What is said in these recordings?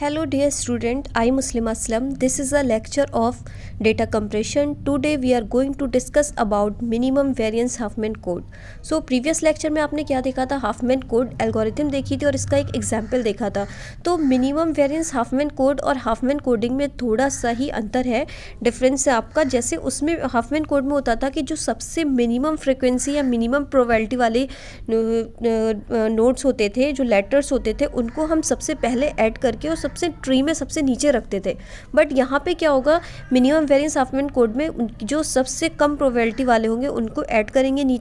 Hello dear student, I am Muslima Aslam. This is a lecture of data compression. Today we are going to discuss about minimum variance Huffman code. So previous lecture में आपने क्या देखा था, Huffman code algorithm देखी थी और इसका एक एग्जाम्पल देखा था. तो मिनिमम वेरिएंस Huffman code और Huffman कोडिंग में थोड़ा सा ही अंतर है, डिफरेंस है आपका. जैसे उसमें Huffman कोड में होता था कि जो सबसे मिनिमम फ्रिक्वेंसी या मिनिमम प्रोबेबिलिटी वाले नोड्स होते थे, जो लेटर्स होते थे, उनको हम सबसे पहले ऐड करके और सबसे ट्री में सबसे नीचे रखते थे. बट यहाँ पे क्या होगा, मिनिमम वेरिएंस हाफमैन कोड में जो सबसे कम प्रोबेबिलिटी वाले होंगे उनको ऐड करेंगे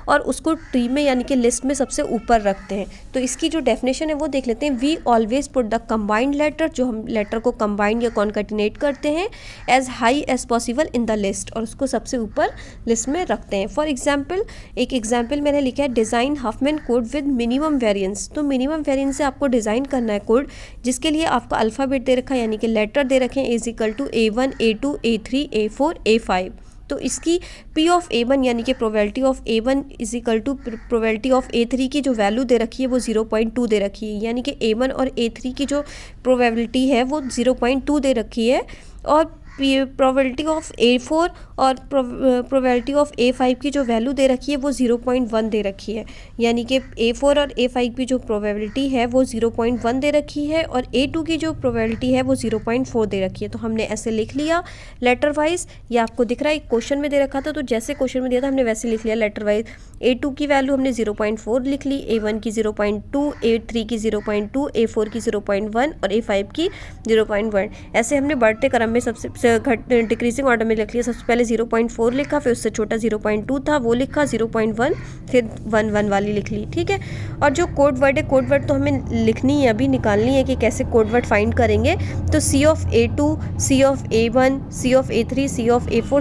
और उसको ट्री में यानी कि लिस्ट में सबसे ऊपर रखते हैं. तो इसकी जो डेफिनेशन है वो देख लेते हैं. We always put the combined letter, जो हम लेटर को कंबाइंड या कॉन्कैटिनेट करते हैं, as high as possible in the list, और उसको सबसे ऊपर लिस्ट में रखते हैं. फॉर एग्जाम्पल, एक एग्जाम्पल मैंने लिखा है, design Hopman code with minimum variance. तो मिनिमम वेरिएंस से आपको डिज़ाइन करना है कोड, जिसके लिए आपका अल्फ़ाबेट दे रखा है यानी कि लेटर दे रखे हैं, is equal to A1 A2 A3 A4 A5. तो इसकी P ऑफ A1 यानी कि probability of A1 is equal to probability of A3 की जो वैल्यू दे रखी है वो 0.2 दे रखी है, यानी कि A1 और A3 की जो प्रोबेबिलिटी है वो 0.2 दे रखी है. और प्रोबेबिलिटी ऑफ A4 और प्रोबेबिलिटी ऑफ A5 की जो वैल्यू दे रखी है वो 0.1 दे रखी है, यानी कि A4 और A5 की जो प्रोबेबिलिटी है वो 0.1 दे रखी है और A2 की जो प्रोबेबिलिटी है वो 0.4 दे रखी है. तो हमने ऐसे लिख लिया लेटर वाइज. ये आपको दिख रहा है, क्वेश्चन में दे रखा था, तो जैसे क्वेश्चन में दिया था हमने वैसे लिख लिया लेटर वाइज. A2 की वैल्यू हमने 0.4 लिख ली, A1 की 0.2, A3 की 0.2, A4 की 0.1 और A5 की 0.1. ऐसे हमने बढ़ते क्रम में सबसे डिक्रीजिंग ऑर्डर में लिख लिया. सबसे पहले 0.4 लिखा, फिर उससे छोटा 0.2 था वो लिखा, 0.1, फिर 1 वाली लिख ली. ठीक है. और जो कोड वर्ड है, कोड वर्ड तो हमें लिखनी है, अभी निकालनी है कि कैसे कोड वर्ड फाइंड करेंगे. तो C of A2, C of A1, C of A3, C of A4,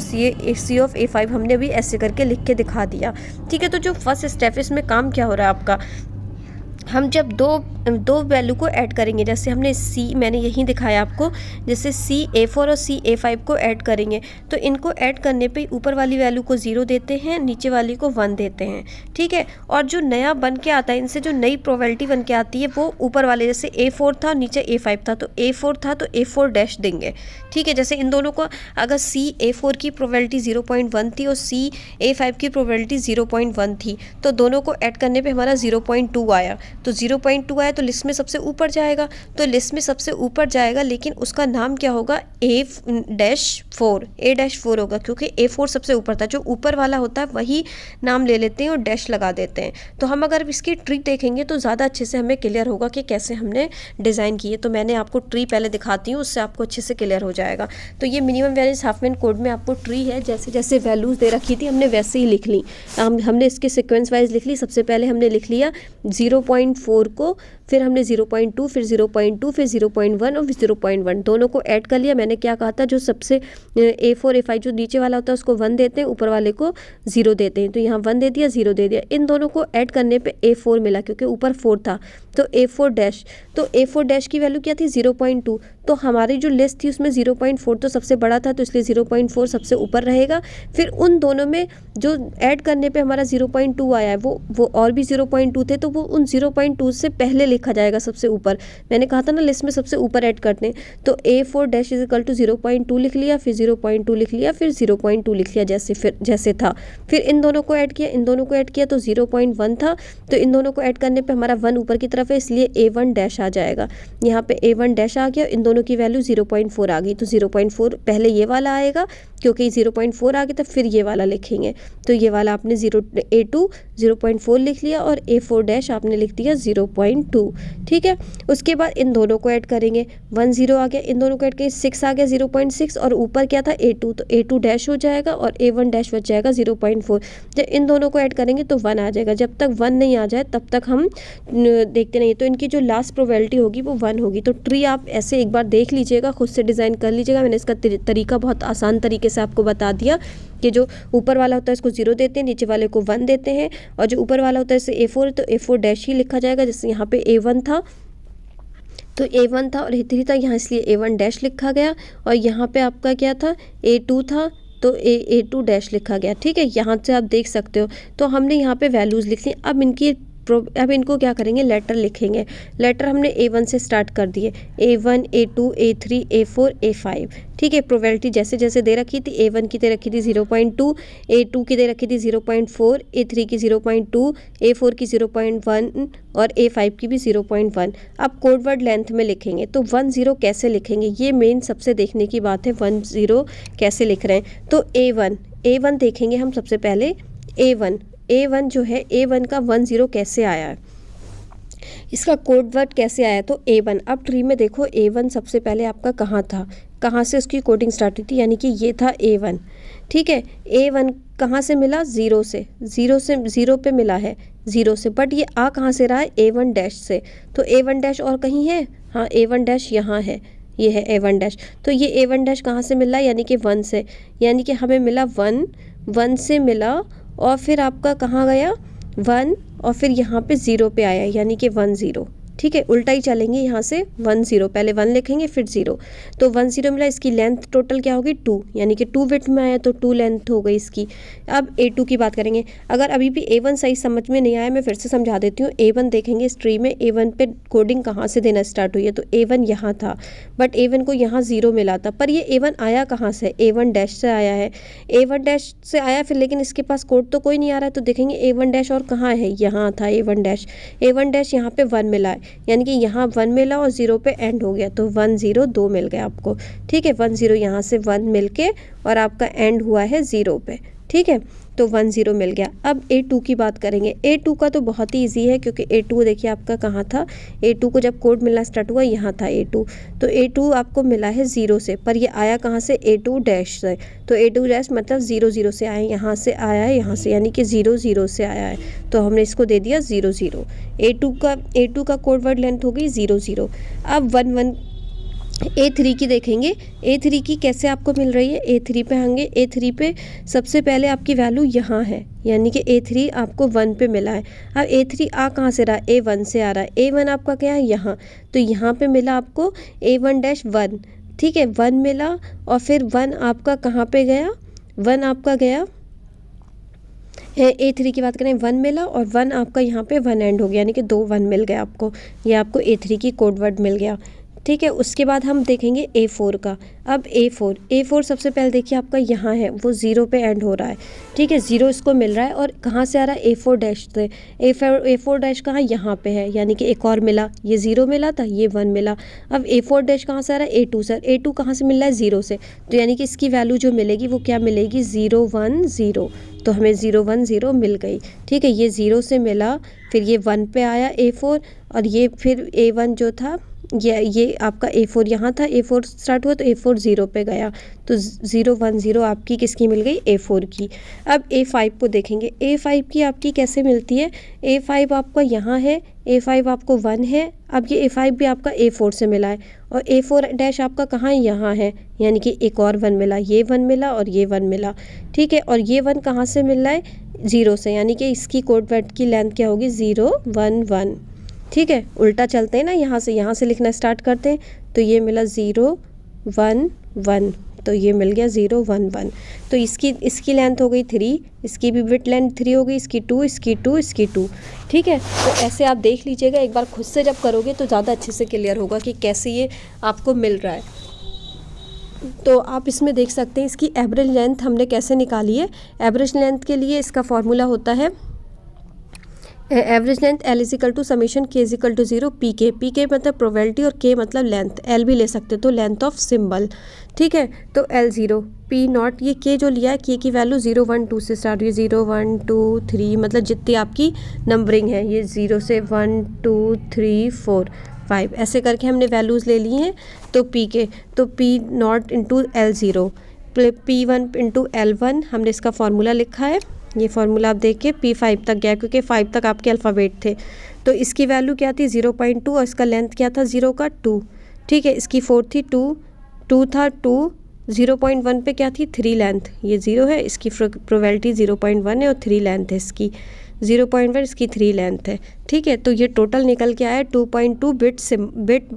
C of A5 हमने अभी ऐसे करके लिख के दिखा दिया. ठीक है. तो जो फर्स्ट स्टेप है इसमें काम क्या हो रहा है आपका, हम जब दो वैल्यू को ऐड करेंगे, जैसे हमने C मैंने यहीं दिखाया आपको, जैसे C A4 और C A5 को ऐड करेंगे, तो इनको ऐड करने पे ऊपर वाली वैल्यू को 0 देते हैं, नीचे वाली को 1 देते हैं. ठीक है. और जो नया बन के आता है, इनसे जो नई प्रोबेबिलिटी बन के आती है वो ऊपर वाले, जैसे A4 था नीचे A5 था, तो A4 था तो A4 डैश देंगे. ठीक है. जैसे इन दोनों को अगर C A4 की प्रोबेबिलिटी 0.1 थी और C A5 की प्रोबेबिलिटी 0.1 थी, तो दोनों को ऐड करने पे हमारा 0.2 आया. तो 0.2 आया तो लिस्ट में सबसे ऊपर जाएगा, तो लिस्ट में सबसे ऊपर जाएगा, लेकिन उसका नाम क्या होगा, A-4 होगा, क्योंकि A4 सबसे ऊपर था. जो ऊपर वाला होता है वही नाम ले लेते हैं और डैश लगा देते हैं. तो हम अगर इसकी ट्री देखेंगे तो ज़्यादा अच्छे से हमें क्लियर होगा कि कैसे हमने डिज़ाइन की है. तो मैंने आपको ट्री पहले दिखाती हूँ, उससे आपको अच्छे से क्लियर हो जाएगा. तो ये मिनिमम वेरिएंस हाफमैन कोड में आपको ट्री है, जैसे जैसे वैल्यूज़ दे रखी थी हमने वैसे ही लिख ली. हमने इसके सिक्वेंस वाइज लिख ली. सबसे पहले हमने लिख लिया 0.4 को, फिर हमने 0.2, फिर 0.2, फिर 0.1 और 0.1 दोनों को ऐड कर लिया. मैंने क्या कहा था, जो सबसे A4 A5 जो नीचे वाला होता है उसको 1 देते हैं, ऊपर वाले को 0 देते हैं. तो यहाँ 1 दे दिया, 0 दे दिया. इन दोनों को ऐड करने पे A4 मिला, क्योंकि ऊपर 4 था, तो A4 डैश. तो A4 डैश की वैल्यू क्या थी, 0.2. तो हमारी जो लिस्ट थी उसमें 0.4 तो सबसे बड़ा था, तो इसलिए 0.4 सबसे ऊपर रहेगा. फिर उन दोनों में जो ऐड करने पे हमारा 0.2 आया है, वो और भी 0.2 थे, तो वो उन 0.2 से पहले लिखा जाएगा सबसे ऊपर. मैंने कहा था ना लिस्ट में सबसे ऊपर ऐड करते हैं. तो A4 dash is equal to 0.2 लिख लिया, फिर 0.2 लिख लिया, फिर 0.2 लिख लिया, जैसे था. फिर इन दोनों को ऐड किया, इन दोनों को ऐड किया, तो 0.1 था, तो इन दोनों को ऐड करने पे हमारा 1 ऊपर की तरफ है, इसलिए A1 डैश आ जाएगा. यहाँ पे A1 डैश आ गया, इन दोनों की वैल्यू 0.4 आ गई. तो 0.4 पहले ये वाला आएगा, क्योंकि 0.4 आ गया तो फिर ये वाला लिखेंगे. तो ये वाला आपने A2 0.4 लिख लिया और A4 डैश आपने लिख दिया 0.2. ठीक है. उसके बाद इन दोनों को ऐड करेंगे, 1 0 आ गया, इन दोनों को ऐड करेंगे, 6 आ गया, 0.6, और ऊपर क्या था A2, तो A2 डैश हो जाएगा और A1 डैश बच जाएगा 0.4. जब इन दोनों को ऐड करेंगे तो 1 आ जाएगा. जब तक 1 नहीं आ जाए तब तक हम देखते नहीं. तो इनकी जो लास्ट प्रोबेबिलिटी होगी वो 1 होगी. तो ट्री आप ऐसे एक बार देख लीजिएगा, खुद से डिज़ाइन कर लीजिएगा. मैंने इसका तरीका बहुत आसान तरीके से आपको बता दिया कि जो ऊपर वाला होता है इसको 0 देते हैं, नीचे वाले को 1 देते हैं, और जो ऊपर वाला होता है जैसे A4 तो A4 डैश ही लिखा जाएगा. जैसे यहाँ पे A1 था तो A1 था और A3 था, यहाँ इसलिए A1 डैश लिखा गया. और यहाँ पे आपका क्या था, A2 था, तो A2 डैश लिखा गया. ठीक है. यहाँ से आप देख सकते हो. तो हमने यहाँ पे वैल्यूज़ लिख ली. अब इनकी अब इनको क्या करेंगे, लेटर लिखेंगे। लेटर हमने A1 से स्टार्ट कर दिए, A1 A2 A3 A4 A5। ठीक है, प्रोबेबिलिटी जैसे जैसे दे रखी थी, A1 की दे रखी थी 0.2, A2 की दे रखी थी 0.4, A3 की 0.2, A4 की 0.1 और A5 की भी 0.1। अब कोड वर्ड लेंथ में लिखेंगे तो 10 कैसे लिखेंगे, ये मेन सबसे देखने की बात है, 10 कैसे लिख रहे हैं। तो A1 देखेंगे हम सबसे पहले। A1 जो है, A1 का 10 कैसे आया है, इसका कोड वर्ड कैसे आया, तो A1। अब ट्री में देखो A1 सबसे पहले आपका कहाँ था, कहाँ से उसकी कोडिंग स्टार्ट हुई थी, यानी कि ये था A1। ठीक है, A1 कहाँ से मिला, ज़ीरो से, ज़ीरो पे मिला है, ज़ीरो से। बट ये आ कहाँ से रहा है, A1 डैश से। तो A1 डैश और कहीं है, हाँ A1 डैश यहाँ है, ये है A1 डैश। तो ये A1 डैश कहाँ से मिला, यानी कि 1 से, यानी कि हमें मिला 1 से मिला, और फिर आपका कहाँ गया 1, और फिर यहाँ पे 0 पे आया, यानी कि 10। ठीक है, उल्टा ही चलेंगे यहाँ से, 10 पहले 1 लिखेंगे फिर 0। तो 10 मिला, इसकी लेंथ टोटल क्या होगी 2, यानी कि 2 बिट में आया तो 2 लेंथ हो गई इसकी। अब A2 की बात करेंगे। अगर अभी भी A1 सही समझ में नहीं आया, मैं फिर से समझा देती हूँ। A1 देखेंगे इस ट्री में, A1 पे कोडिंग कहाँ से देना स्टार्ट हुई है, तो A1 यहाँ था, बट A1 को यहाँ 0 मिला था। पर ये A1 आया कहाँ से, A1 डैश से आया है, A1 डैश से आया फिर, लेकिन इसके पास कोड तो कोई नहीं आ रहा है। तो देखेंगे A1 डैश और कहाँ है, यहाँ था A1 डैश यहाँ पे 1 मिला है, यानी कि यहाँ 1 मिला और 0 पे एंड हो गया, तो 1 0 2 मिल गया आपको। ठीक है, 1 0 यहाँ से 1 मिल के और आपका एंड हुआ है 0 पे। ठीक है, तो 1 0 मिल गया। अब A2 की बात करेंगे। A2 का तो बहुत ही ईजी है, क्योंकि A2 देखिए आपका कहाँ था, A2 को जब कोड मिलना स्टार्ट हुआ यहाँ था A2। तो A2 आपको मिला है 0 से, पर ये आया कहाँ से, A2 डैश से। तो A2 डैश मतलब 0 0 से आया, यहाँ से आया है, यहाँ से, यानी कि 0 0 से आया है, तो हमने इसको दे दिया 0 0। A2 का कोड वर्ड लेंथ हो गई 0 0। अब 1 1 A3 की देखेंगे। A3 की कैसे आपको मिल रही है, A3 पे आएंगे। A3 पे सबसे पहले आपकी वैल्यू यहाँ है, यानी कि A3 आपको 1 पे मिला है। अब A3 आ कहाँ से रहा है, A1 से आ रहा है। A1 आपका क्या है, यहाँ, तो यहाँ पे मिला आपको A1 डैश 1। ठीक है, 1 मिला, और फिर 1 आपका कहाँ पे गया, 1 आपका गया है, A3 की बात करें, 1 मिला और 1 आपका यहाँ पे 1 एंड हो गया, यानी कि 2 1 मिल गया आपको। ये आपको A3 की कोड वर्ड मिल गया। ठीक है, उसके बाद हम देखेंगे A4 का। अब A4 सबसे पहले देखिए आपका यहाँ है, वो 0 पे एंड हो रहा है। ठीक है, 0 इसको मिल रहा है, और कहाँ से आ रहा है, A4 डैश से। A4 डैश कहाँ, यहाँ पे है, यानी कि एक और मिला, ये 0 मिला था, ये 1 मिला। अब A4 डैश कहाँ से आ रहा है, A2 से। A2 कहाँ से मिल रहा है, 0 से, तो यानी कि इसकी वैल्यू जो मिलेगी वो क्या मिलेगी, 0 1 0। तो हमें 0 1 0 मिल गई। ठीक है, ये 0 से मिला, फिर ये 1 पे आया A4, और ये फिर A1 जो था, ये आपका A4 यहाँ था, A4 स्टार्ट हुआ तो A4 0 पे गया, तो 0 1 0 आपकी किसकी मिल गई, A4 की। अब A5 को देखेंगे। A5 की आपकी कैसे मिलती है, A5 आपका यहाँ है, A5 आपको 1 है। अब ये A5 भी आपका A4 से मिला है, और A4 डैश आपका कहाँ है, यहाँ है, यानी कि एक और 1 मिला, ये 1 मिला और ये 1 मिला। ठीक है, और ये 1 कहाँ से मिल रहा है, 0 से, यानी कि इसकी कोड वर्ड की लेंथ क्या होगी, 0 1 1। ठीक है, उल्टा चलते हैं ना, यहाँ से लिखना स्टार्ट करते हैं, तो ये मिला 0 1 1, तो ये मिल गया 0 1 1। तो इसकी लेंथ हो गई 3, इसकी भी बिट लेंथ 3 हो गई, इसकी 2, इसकी 2, इसकी 2। ठीक है, तो ऐसे आप देख लीजिएगा, एक बार खुद से जब करोगे तो ज़्यादा अच्छे से क्लियर होगा कि कैसे ये आपको मिल रहा है। तो आप इसमें देख सकते हैं इसकी एवरेज लेंथ हमने कैसे निकाली है। एवरेज लेंथ के लिए इसका फॉर्मूला होता है average length L = summation K = 0 PK मतलब प्रोबेबिलिटी और K मतलब लेंथ, L भी ले सकते तो लेंथ ऑफ सिंबल। ठीक है, तो L0 P0, ये K जो लिया है, K की वैल्यू 0 1 2 से स्टार्ट हुई, 0 1 2 3, मतलब जितनी आपकी नंबरिंग है, ये 0 से 1 2 3 4 5 ऐसे करके हमने वैल्यूज़ ले ली हैं। तो PK, तो P0 × L0 P1 × L1 हमने इसका फॉर्मूला लिखा है। ये फार्मूला आप देखिए, P5 तक गया, क्योंकि 5 तक आपके अल्फ़ाबेट थे। तो इसकी वैल्यू क्या थी, 0.2, और इसका लेंथ क्या था, 0 का 2। ठीक है, इसकी 4 थी, 2 था, 2 0.1 पे क्या थी, 3 लेंथ, ये 0 है, इसकी प्रोबेबिलिटी 0.1 है और 3 लेंथ है इसकी, 0.1 इसकी 3 लेंथ है। ठीक है, तो ये टोटल निकल के आया 2.2 बिट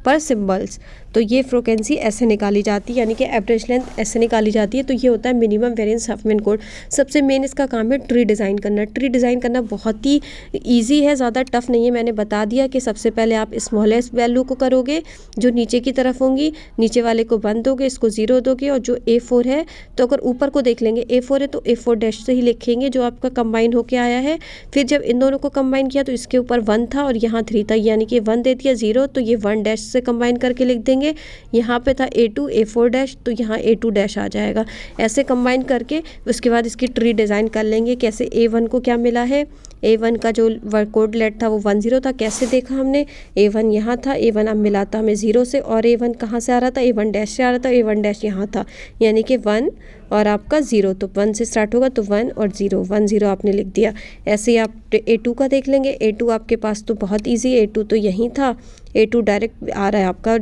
पर सिम्बल्स। तो ये फ्रीक्वेंसी ऐसे निकाली जाती है, यानी कि एवरेज लेंथ ऐसे निकाली जाती है। तो ये होता है मिनिमम वेरिएंस हफमैन कोड। सबसे मेन इसका काम है ट्री डिज़ाइन करना। ट्री डिज़ाइन करना बहुत ही ईजी है, ज़्यादा टफ नहीं है। मैंने बता दिया कि सबसे पहले आप स्मॉलेस्ट वैल्यू को करोगे, जो नीचे की तरफ होंगी, नीचे वाले को 1 दोगे, इसको 0 दोगे, और जो A4 है, तो अगर ऊपर को देख लेंगे A4 है तो A4 डैश से ही लिखेंगे जो आपका कंबाइन होके आया है। फिर जब इन दोनों को कंबाइन किया तो इसके ऊपर 1 था और यहाँ 3 था, यानी कि 1 दे दिया 0, तो ये 1 डैश से कंबाइन करके लिख देंगे। यहाँ पे था A2 A4 डैश, तो यहाँ A2 डैश आ जाएगा। ऐसे कंबाइन करके उसके बाद इसकी ट्री डिज़ाइन कर लेंगे। कैसे, A1 को क्या मिला है, A1 का जो कोड लेट था वो 10 था। कैसे देखा हमने, A1 यहाँ था, A1 अब मिला था हमें 0 से, और A1 कहाँ से आ रहा था, A1 डैश से आ रहा था, A1 डैश यहाँ था, यानी कि 1 और आपका 0। तो 1 से स्टार्ट होगा तो 1 और 0, 1 0 आपने लिख दिया। ऐसे ही आप A2 का देख लेंगे। A2 आपके पास तो बहुत ईजी, A2 तो यहीं था। A2 डायरेक्ट आ रहा है आपका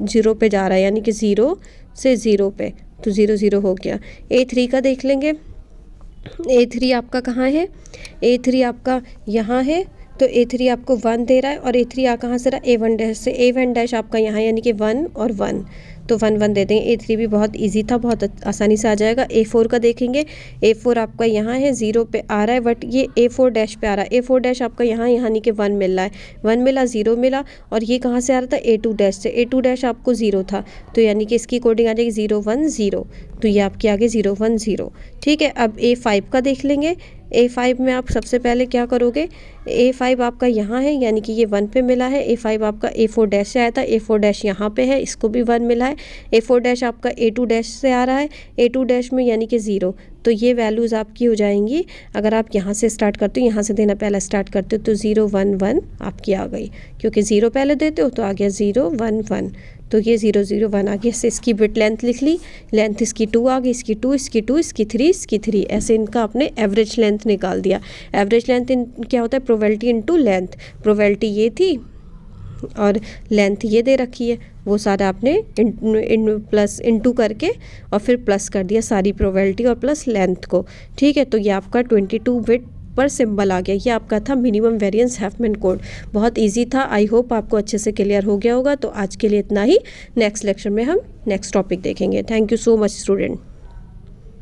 0 पे जा रहा है, यानी कि 0 से 0 पे, तो 0 0 हो गया। A3 का देख लेंगे। A3 आपका कहाँ है, A3 आपका यहाँ है, तो A3 आपको 1 दे रहा है, और A3 कहाँ से रहा, A1 डैश से। A1 डैश आपका यहाँ, यानी कि 1 और 1, तो 1 1 दे देंगे। A3 भी बहुत इजी था, बहुत आसानी से आ जाएगा। A4 का देखेंगे। A4 आपका यहाँ है, 0 पे आ रहा है, बट ये A4 डैश पे आ रहा है। A4 डैश आपका यहाँ, यानी कि 1 मिल रहा है, 1 मिला, 0 मिला, और ये कहाँ से आ रहा था, A2 डैश से। A2 डैश आपको 0 था, तो यानी कि इसकी कोडिंग आ जाएगी 0 1 0, तो ये आपके आगे 0 1 0। ठीक है, अब A5 का देख लेंगे। A5 में आप सबसे पहले क्या करोगे, A5 आपका यहाँ है, यानी कि ये 1 पे मिला है। A5 आपका A4 डैश से आया था, A4 डैश यहाँ पे है, इसको भी 1 मिला है। A4 डैश आपका A2 डैश से आ रहा है, A2 डैश में यानी कि 0, तो ये वैल्यूज़ आपकी हो जाएंगी। अगर आप यहाँ से स्टार्ट करते हो, यहाँ से देना पहला स्टार्ट करते हो, तो 0 1 1 आपकी आ गई, क्योंकि 0 पहले देते हो तो आ गया 0 1 1, तो ये 0 0 1 आ गया। इसकी बिट लेंथ लिख ली, लेंथ इसकी 2 आ गई, इसकी 2, इसकी 2, इसकी 3, इसकी 3, ऐसे इनका आपने एवरेज लेंथ निकाल दिया। एवरेज लेंथ क्या होता है, प्रोबेबिलिटी इनटू लेंथ। प्रोबेबिलिटी ये थी और लेंथ ये दे रखी है, वो सारा आपने प्लस इनटू करके और फिर प्लस कर दिया सारी प्रोबेबिलिटी और प्लस लेंथ को। ठीक है, तो ये आपका 22 बिट पर सिंबल आ गया। ये आपका था मिनिमम वेरिएंस हफमैन कोड। बहुत इजी था, आई होप आपको अच्छे से क्लियर हो गया होगा। तो आज के लिए इतना ही, नेक्स्ट लेक्चर में हम नेक्स्ट टॉपिक देखेंगे। Thank you so much student.